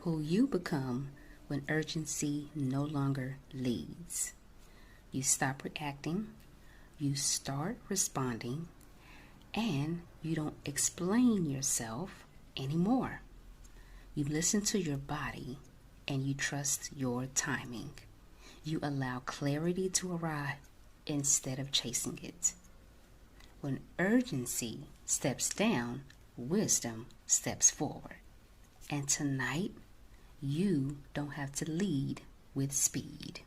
who you become when urgency no longer leads. You stop reacting, you start responding, and you don't explain yourself anymore. You listen to your body and you trust your timing. You allow clarity to arrive instead of chasing it. When urgency steps down, wisdom steps forward. And tonight, you don't have to lead with speed.